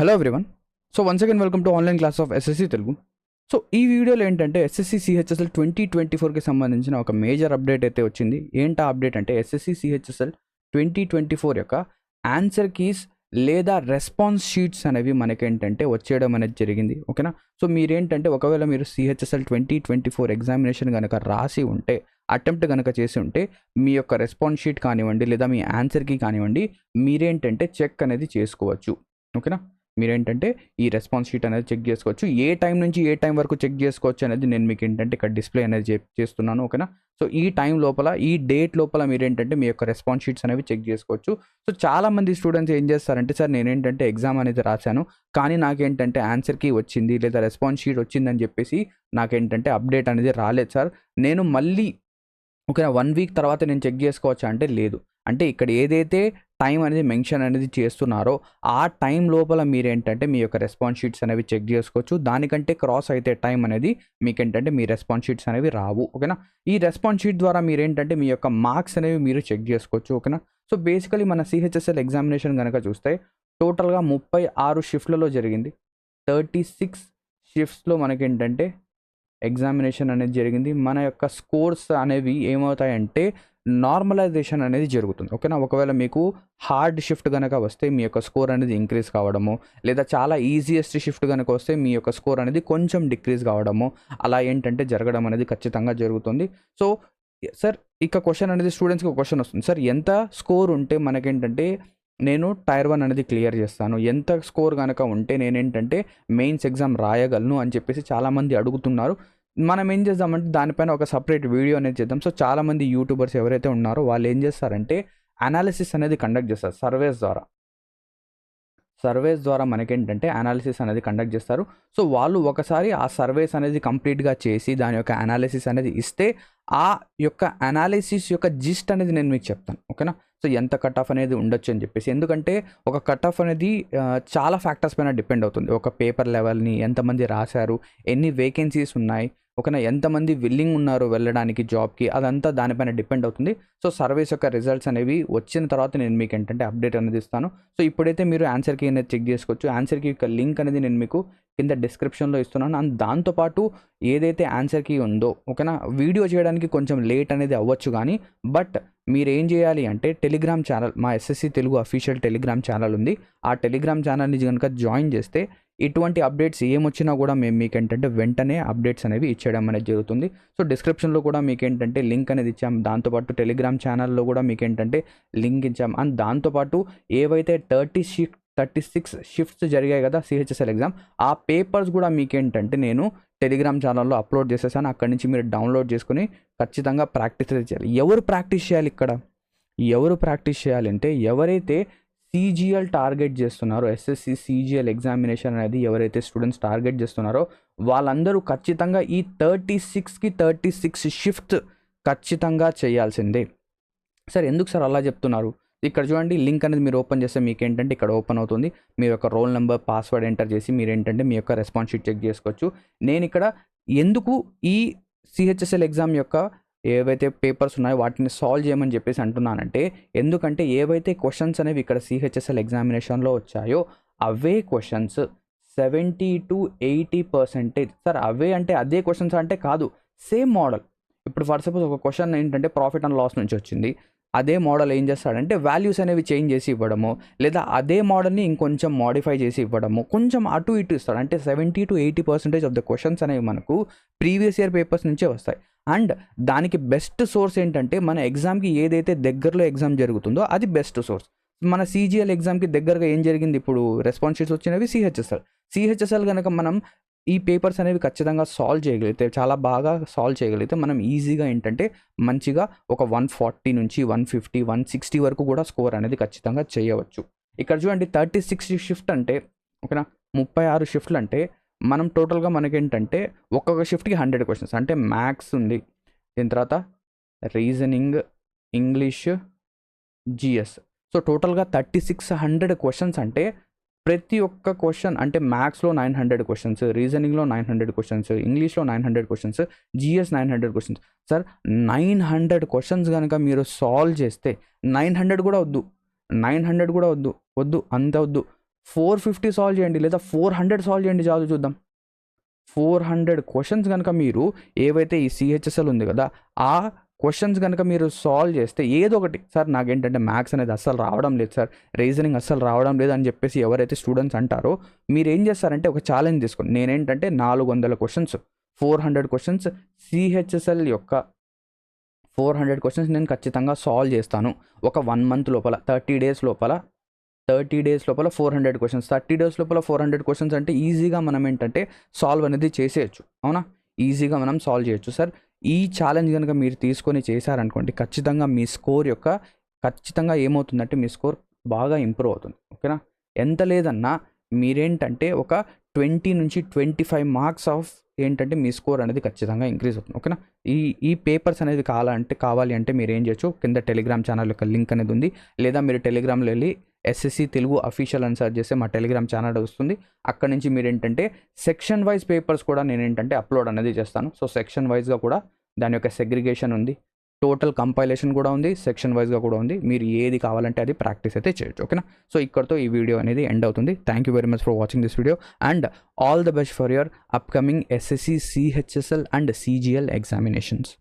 Hello everyone. So once again welcome to online class of SSC Telugu. So ఈ వీడియోలో ఏంటంటే SSC CHSL 2024కి సంబంధించిన ఒక మేజర్ అప్డేట్ అయితే వచ్చింది. ఏంటా అప్డేట్ అంటే ఎస్ఎస్సి సిహెచ్ఎస్ఎల్ 2024 యొక్క ఆన్సర్ కీస్ లేదా రెస్పాన్స్ షీట్స్ అనేవి మనకేంటంటే వచ్చేయడం అనేది జరిగింది. ఓకేనా. సో మీరేంటంటే ఒకవేళ మీరు సిహెచ్ఎస్ఎల్ 2024 ఎగ్జామినేషన్ కనుక రాసి ఉంటే, అటెంప్ట్ కనుక చేసి ఉంటే, మీ యొక్క రెస్పాన్స్ షీట్ కానివ్వండి లేదా మీ ఆన్సర్ కీ కానివ్వండి, మీరేంటంటే చెక్ అనేది చేసుకోవచ్చు. ఓకేనా. మీరేంటంటే ఈ రెస్పాన్స్ షీట్ అనేది చెక్ చేసుకోవచ్చు. ఏ టైం నుంచి ఏ టైం వరకు చెక్ చేసుకోవచ్చు అనేది నేను మీకు ఏంటంటే ఇక్కడ డిస్ప్లే అనేది చేస్తున్నాను. ఓకేనా. సో ఈ టైం లోపల, ఈ డేట్ లోపల మీరేంటంటే మీ యొక్క రెస్పాన్స్ షీట్స్ అనేవి చెక్ చేసుకోవచ్చు. సో చాలామంది స్టూడెంట్స్ ఏం చేస్తారంటే, సార్ నేనేంటంటే ఎగ్జామ్ అనేది రాశాను, కానీ నాకేంటంటే ఆన్సర్ కీ వచ్చింది లేదా రెస్పాన్స్ షీట్ వచ్చిందని చెప్పేసి నాకేంటంటే అప్డేట్ అనేది రాలేదు సార్, నేను మళ్ళీ ఓకేనా 1 వీక్ తర్వాత నేను చెక్ చేసుకోవచ్చా అంటే లేదు. అంటే ఇక్కడ ఏదైతే టైం అనేది మెన్షన్ అనేది చేస్తున్నారో ఆ టైం లోపల మీరేంటంటే మీ యొక్క రెస్పాన్స్ షీట్స్ అనేవి చెక్ చేసుకోవచ్చు. దానికంటే క్రాస్ అయితే టైం అనేది మీకేంటంటే మీ రెస్పాన్స్ షీట్స్ అనేవి రావు. ఓకేనా. ఈ రెస్పాన్స్ షీట్ ద్వారా మీరేంటంటే మీ యొక్క మార్క్స్ అనేవి మీరు చెక్ చేసుకోవచ్చు. ఓకేనా. సో బేసికలీ మన సిహెచ్ఎస్ఎల్ ఎగ్జామినేషన్ కనుక చూస్తే టోటల్గా 36 షిఫ్ట్లలో జరిగింది. 36 షిఫ్ట్స్లో మనకేంటంటే ఎగ్జామినేషన్ అనేది జరిగింది. మన యొక్క స్కోర్స్ అనేవి ఏమవుతాయంటే నార్మలైజేషన్ అనేది జరుగుతుంది. ఓకేనా. ఒకవేళ మీకు హార్డ్ షిఫ్ట్ కనుక వస్తే మీ యొక్క స్కోర్ అనేది ఇంక్రీజ్ కావడము, లేదా చాలా ఈజియెస్ట్ షిఫ్ట్ కనుక వస్తే మీ యొక్క స్కోర్ అనేది కొంచెం డిక్రీజ్ కావడము, అలా ఏంటంటే జరగడం అనేది ఖచ్చితంగా జరుగుతుంది. సో సార్ ఇక క్వశ్చన్ అనేది స్టూడెంట్స్కి ఒక క్వశ్చన్ వస్తుంది, సార్ ఎంత స్కోర్ ఉంటే మనకేంటంటే నేను టైర్ 1 అనేది క్లియర్ చేస్తాను, ఎంత స్కోర్ కనుక ఉంటే నేనేంటంటే మెయిన్స్ ఎగ్జామ్ రాయగలను అని చెప్పేసి చాలామంది అడుగుతున్నారు. మనం ఏం చేద్దామంటే దానిపైన ఒక సపరేట్ వీడియో అనేది చేద్దాం. సో చాలామంది యూట్యూబర్స్ ఎవరైతే ఉన్నారో వాళ్ళు ఏం చేస్తారంటే అనాలిసిస్ అనేది కండక్ట్ చేస్తారు సర్వేస్ ద్వారా మనకేంటంటే అనాలిసిస్ అనేది కండక్ట్ చేస్తారు. సో వాళ్ళు ఒకసారి ఆ సర్వేస్ అనేది కంప్లీట్గా చేసి దాని యొక్క అనాలిసిస్ అనేది ఇస్తే ఆ యొక్క అనాలిసిస్ యొక్క జిస్ట్ అనేది నేను మీకు చెప్తాను. ఓకేనా. సో ఎంత కట్ ఆఫ్ అనేది ఉండొచ్చు అని చెప్పేసి, ఎందుకంటే ఒక కట్ ఆఫ్ అనేది చాలా ఫ్యాక్టర్స్ పైన డిపెండ్ అవుతుంది. ఒక పేపర్ లెవెల్ని, ఎంతమంది రాశారు, ఎన్ని వేకెన్సీస్ ఉన్నాయి, ఓకేనా, ఎంతమంది విల్లింగ్ ఉన్నారు వెళ్ళడానికి జాబ్కి, అదంతా దానిపైన డిపెండ్ అవుతుంది. సో సర్వేస్ యొక్క రిజల్ట్స్ అనేవి వచ్చిన తర్వాత నేను మీకు ఏంటంటే అప్డేట్ అనేది ఇస్తాను. సో ఇప్పుడైతే మీరు ఆన్సర్ కీ అనేది చెక్ చేసుకోవచ్చు. ఆన్సర్ కీ యొక్క లింక్ అనేది నేను మీకు కింద డిస్క్రిప్షన్లో ఇస్తున్నాను. అండ్ దాంతోపాటు ఏదైతే ఆన్సర్ కీ ఉందో, ఓకేనా, వీడియో చేయడానికి కొంచెం లేట్ అనేది అవ్వచ్చు కానీ, బట్ మీరు ఏం చేయాలి అంటే టెలిగ్రామ్ ఛానల్, మా SSC Telugu official Telegram channel ఉంది. ఆ టెలిగ్రామ్ ఛానల్ని కనుక జాయిన్ చేస్తే ఇటువంటి అప్డేట్స్ ఏమొచ్చినా కూడా మేము మీకు ఏంటంటే వెంటనే అప్డేట్స్ అనేవి ఇచ్చేయడం అనేది జరుగుతుంది. సో డిస్క్రిప్షన్లో కూడా మీకు ఏంటంటే లింక్ అనేది ఇచ్చాం. దాంతోపాటు టెలిగ్రామ్ ఛానల్లో కూడా మీకు ఏంటంటే లింక్ ఇచ్చాం. అండ్ దాంతోపాటు ఏవైతే 36 షిఫ్ట్స్ జరిగాయి కదా సిహెచ్ఎస్ఎల్ ఎగ్జామ్, ఆ పేపర్స్ కూడా మీకేంటంటే నేను టెలిగ్రామ్ ఛానల్లో అప్లోడ్ చేసేసాను. అక్కడి నుంచి మీరు డౌన్లోడ్ చేసుకుని ఖచ్చితంగా ప్రాక్టీస్ చేయాలి. ఎవరు ప్రాక్టీస్ చేయాలి ఇక్కడ? ఎవరు ప్రాక్టీస్ చేయాలంటే ఎవరైతే సీజీఎల్ టార్గెట్ చేస్తున్నారో, ఎస్ఎస్సి సీజీఎల్ ఎగ్జామినేషన్ అనేది ఎవరైతే స్టూడెంట్స్ టార్గెట్ చేస్తున్నారో వాళ్ళందరూ ఖచ్చితంగా ఈ 36 షిఫ్ట్ ఖచ్చితంగా చేయాల్సిందే. సార్ ఎందుకు సార్ అలా చెప్తున్నారు? ఇక్కడ చూడండి, లింక్ అనేది మీరు ఓపెన్ చేస్తే మీకు ఏంటంటే ఇక్కడ ఓపెన్ అవుతుంది. మీ యొక్క రోల్ నెంబర్, పాస్వర్డ్ ఎంటర్ చేసి మీరు ఏంటంటే మీ యొక్క రెస్పాన్స్ షీట్ చెక్ చేసుకోవచ్చు. నేను ఇక్కడ ఎందుకు ఈ సిహెచ్ఎస్ఎల్ ఎగ్జామ్ యొక్క ఏవైతే పేపర్స్ ఉన్నాయో వాటిని సాల్వ్ చేయమని చెప్పేసి అంటున్నానంటే, ఎందుకంటే ఏవైతే క్వశ్చన్స్ అనేవి ఇక్కడ సిహెచ్ఎస్ఎల్ ఎగ్జామినేషన్లో వచ్చాయో అవే క్వశ్చన్స్ 70-80%. సార్ అవే అంటే అదే క్వశ్చన్స్ అంటే కాదు, సేమ్ మోడల్. ఇప్పుడు ఫర్ సపోజ్ ఒక క్వశ్చన్ ఏంటంటే ప్రాఫిట్ అండ్ లాస్ నుంచి వచ్చింది, అదే మోడల్ ఏం చేస్తాడంటే వాల్యూస్ అనేవి చేంజ్ చేసి ఇవ్వడము, లేదా అదే మోడల్ని ఇంకొంచెం మోడిఫై చేసి ఇవ్వడము, కొంచెం అటు ఇటు ఇస్తాడు. అంటే 70-80% ఆఫ్ ద క్వశ్చన్స్ అనేవి మనకు ప్రీవియస్ ఇయర్ పేపర్స్ నుంచే వస్తాయి. అండ్ దానికి బెస్ట్ సోర్స్ ఏంటంటే మన ఎగ్జామ్కి ఏదైతే దగ్గరలో ఎగ్జామ్ జరుగుతుందో అది బెస్ట్ సోర్స్. మన సీజీఎల్ ఎగ్జామ్కి దగ్గరగా ఏం జరిగింది, ఇప్పుడు రెస్పాన్స్ షీట్స్ వచ్చినవి సిహెచ్ఎస్ఎల్ కనుక మనం ఈ పేపర్స్ అనేవి ఖచ్చితంగా సాల్వ్ చేయగలిగితే, చాలా బాగా సాల్వ్ చేయగలిగితే మనం ఈజీగా ఏంటంటే మంచిగా ఒక 140 నుంచి 150, 160 వరకు కూడా స్కోర్ అనేది ఖచ్చితంగా చేయవచ్చు. ఇక్కడ చూడండి 36 షిఫ్ట్ అంటే ఓకేనా, 36 షిఫ్ట్లు అంటే మనం టోటల్గా మనకేంటంటే ఒక్కొక్క షిఫ్ట్కి 100 క్వశ్చన్స్. అంటే మ్యాథ్స్ ఉంది, దీని తర్వాత రీజనింగ్, ఇంగ్లీష్, జిఎస్. సో టోటల్గా 3600 క్వశ్చన్స్. అంటే ప్రతి ఒక్క క్వశ్చన్ అంటే మ్యాథ్స్లో 900 క్వశ్చన్స్, రీజనింగ్లో 900 క్వశ్చన్స్, ఇంగ్లీష్లో 900 questions, GS 900 questions. Sir 900 questions కనుక మీరు సాల్వ్ చేస్తే 900 కూడా వద్దు, 900 కూడా వద్దు, అంత వద్దు, 450 సాల్వ్ చేయండి లేదా 400 సాల్వ్ చేయండి చాలు, చూద్దాం. 400 క్వశ్చన్స్ కనుక మీరు ఏవైతే ఈ సిహెచ్ఎస్ఎల్ ఉంది కదా ఆ క్వశ్చన్స్ కనుక మీరు సాల్వ్ చేస్తే ఏదో ఒకటి, సార్ నాకేంటంటే మ్యాథ్స్ అనేది అస్సలు రావడం లేదు సార్, రీజనింగ్ అస్సలు రావడం లేదు అని చెప్పేసి ఎవరైతే స్టూడెంట్స్ అంటారో మీరు ఏం చేస్తారంటే ఒక ఛాలెంజ్ తీసుకోండి. నేనేంటంటే 400 క్వశ్చన్స్ 400 క్వశ్చన్స్ సిహెచ్ఎస్ఎల్ యొక్క 400 క్వశ్చన్స్ నేను ఖచ్చితంగా సాల్వ్ చేస్తాను ఒక 1 మంత్ లోపల, 30 డేస్ లోపల 400 క్వశ్చన్స్, 30 డేస్ లోపల 400 క్వశ్చన్స్ అంటే ఈజీగా మనం ఏంటంటే సాల్వ్ అనేది చేసేయచ్చు. అవునా, ఈజీగా మనం సాల్వ్ చేయొచ్చు సార్. ఈ ఛాలెంజ్ కనుక మీరు తీసుకొని చేశారనుకోండి ఖచ్చితంగా మీ స్కోర్ యొక్క ఖచ్చితంగా ఏమవుతుందంటే మీ స్కోర్ బాగా ఇంప్రూవ్ అవుతుంది. ఓకేనా, ఎంత లేదన్నా మీరేంటంటే ఒక 20 నుంచి 25 మార్క్స్ ఆఫ్ ఏంటంటే మీ స్కోర్ అనేది ఖచ్చితంగా ఇంక్రీజ్ అవుతుంది. ఓకేనా, ఈ పేపర్స్ అనేది కావాలి అంటే మీరు ఏం చేయొచ్చు, కింద టెలిగ్రామ్ ఛానల్ యొక్క లింక్ అనేది ఉంది, లేదా మీరు టెలిగ్రామ్లో వెళ్ళి ఎస్ఎస్సి తెలుగు అఫీషియల్ అని సెర్చ్ చేస్తే మా టెలిగ్రామ్ ఛానల్ వస్తుంది. అక్కడ నుంచి మీరు ఏంటంటే సెక్షన్ వైజ్ పేపర్స్ కూడా నేను ఏంటంటే అప్లోడ్ అనేది చేస్తాను. సో సెక్షన్ వైజ్గా కూడా దాని యొక్క సెగ్రిగేషన్ ఉంది, టోటల్ కంపైలేషన్ కూడా ఉంది, సెక్షన్ వైజ్గా కూడా ఉంది. మీరు ఏది కావాలంటే అది ప్రాక్టీస్ అయితే చేయొచ్చు. ఓకేనా, సో ఇక్కడతో ఈ వీడియో అనేది ఎండ్ అవుతుంది. Thank you very much for watching this video and all the best for your upcoming SSC CHSL and CGL examinations.